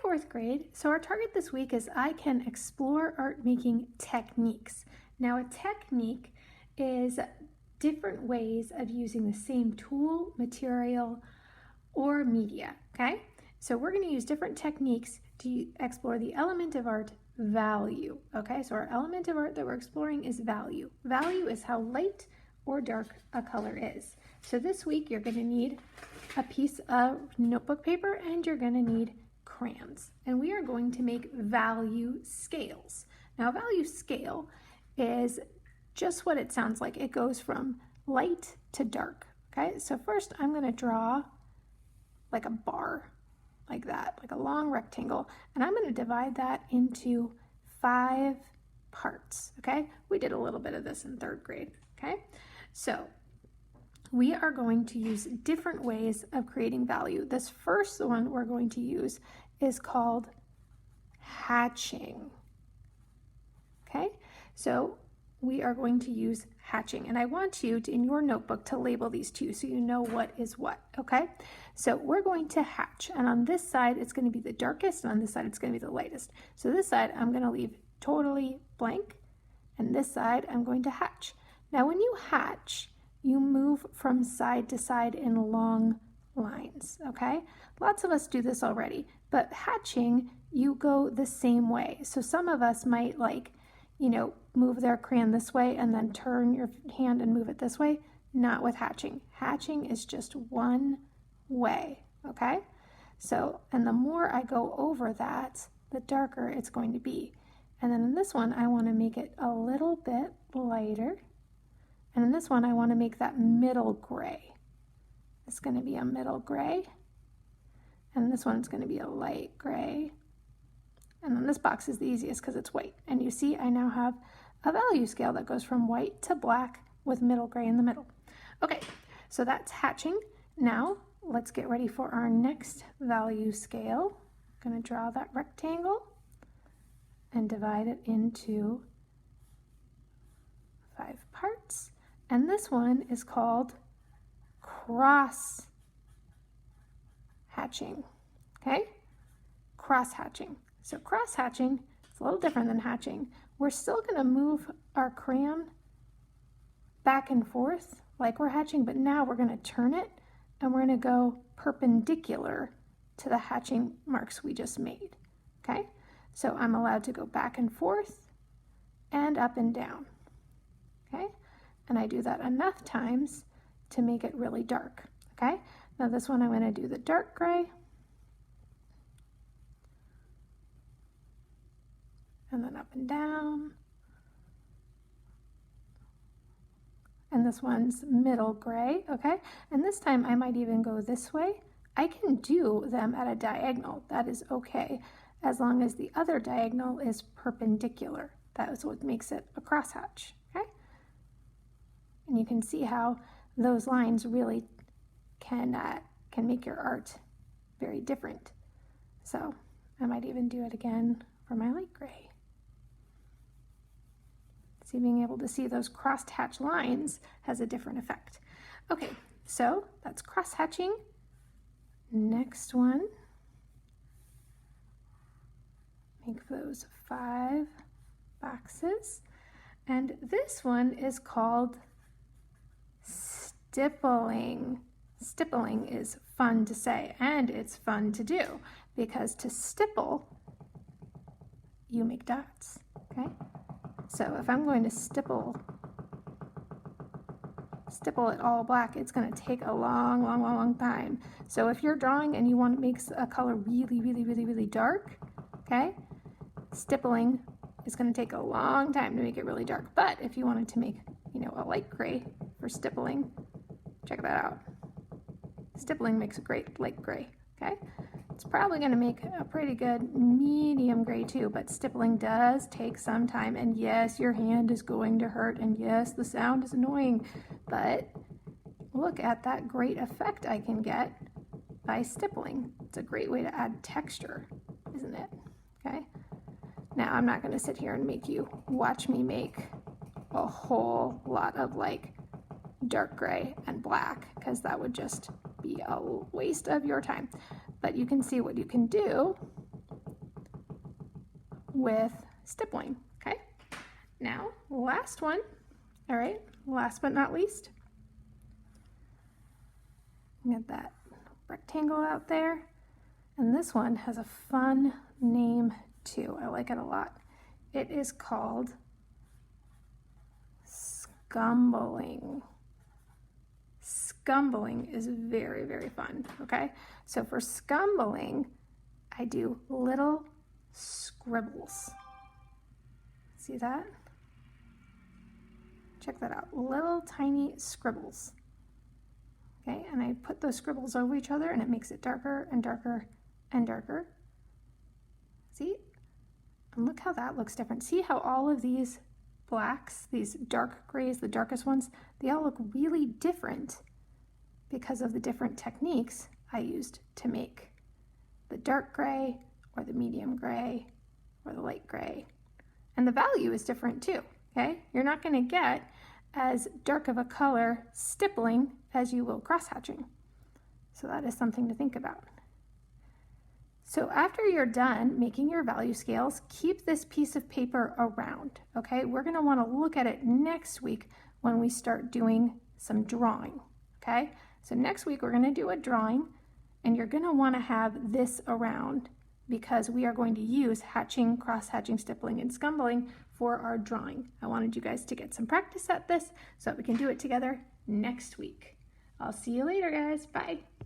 fourth grade. So our target this week is I can explore art making techniques. Now a technique is different ways of using the same tool, material, or media, okay? So we're going to use different techniques to explore the element of art, value, okay? So our element of art that we're exploring is value. Value is how light or dark a color is. So this week you're going to need a piece of notebook paper and you're going to need crayons. And we are going to make value scales. Now a value scale is just what it sounds like. It goes from light to dark, okay? So first I'm going to draw like a bar, like that, like a long rectangle, and I'm going to divide that into 5 parts, okay? We did a little bit of this in 3rd grade, okay? So we are going to use different ways of creating value. This first one we're going to use is called hatching, okay? So we are going to use hatching, and I want you to, in your notebook, to label these two so you know what is what, okay? So we're going to hatch, and on this side it's going to be the darkest, and on this side it's going to be the lightest. So this side I'm going to leave totally blank, and this side I'm going to hatch. Now when you hatch, you move from side to side in long lines, okay? Lots of us do this already, but hatching, you go the same way. So some of us might move their crayon this way and then turn your hand and move it this way. Not with hatching. Hatching is just one way, okay? So, and the more I go over that, the darker it's going to be. And then in this one, I want to make it a little bit lighter. And in this one, I want to make that middle gray. It's going to be a middle gray. And this one's going to be a light gray. And then this box is the easiest because it's white. And you see I now have a value scale that goes from white to black with middle gray in the middle. Okay, so that's hatching. Now let's get ready for our next value scale. I'm going to draw that rectangle and divide it into 5 parts. And this one is called cross hatching, okay? Cross hatching. So cross hatching is a little different than hatching. We're still going to move our crayon back and forth like we're hatching, but now we're going to turn it and we're going to go perpendicular to the hatching marks we just made, okay? So I'm allowed to go back and forth and up and down, okay? And I do that enough times to make it really dark, okay? Now this one I'm going to do the dark gray. And then up and down. And this one's middle gray, okay? And this time I might even go this way. I can do them at a diagonal. That is okay, as long as the other diagonal is perpendicular. That is what makes it a crosshatch, okay? And you can see how those lines really can make your art very different. So I might even do it again for my light gray. See, being able to see those crossed hatch lines has a different effect. Okay, so that's cross hatching. Next one, make those 5 boxes. And this one is called stippling. Stippling is fun to say, and it's fun to do, because to stipple, you make dots, okay? So if I'm going to stipple it all black, it's going to take a long time. So if you're drawing and you want to make a color really dark, okay, stippling is going to take a long time to make it really dark. But if you wanted to make, a light gray for stippling, check that out. Stippling makes a great light gray, okay? It's probably going to make a pretty good medium gray too, but stippling does take some time, and yes, your hand is going to hurt, and yes, the sound is annoying, but look at that great effect I can get by stippling. It's a great way to add texture, isn't it? Okay. Now, I'm not going to sit here and make you watch me make a whole lot of like dark gray and black, because that would just be a waste of your time. But you can see what you can do with stippling, okay? Now, last one, all right, last but not least. Get that rectangle out there. And this one has a fun name too. I like it a lot. It is called Scumbling. Scumbling is very, very fun, okay? So for scumbling, I do little scribbles. See that? Check that out, little tiny scribbles. Okay, and I put those scribbles over each other and it makes it darker and darker and darker. See? And look how that looks different. See how all of these blacks, these dark grays, the darkest ones, they all look really different because of the different techniques I used to make the dark gray or the medium gray or the light gray. And the value is different too, okay? You're not gonna get as dark of a color stippling as you will crosshatching. So that is something to think about. So after you're done making your value scales, keep this piece of paper around, okay? We're gonna wanna look at it next week when we start doing some drawing, okay? So next week we're gonna do a drawing and you're gonna wanna have this around because we are going to use hatching, cross-hatching, stippling, and scumbling for our drawing. I wanted you guys to get some practice at this so that we can do it together next week. I'll see you later, guys. Bye.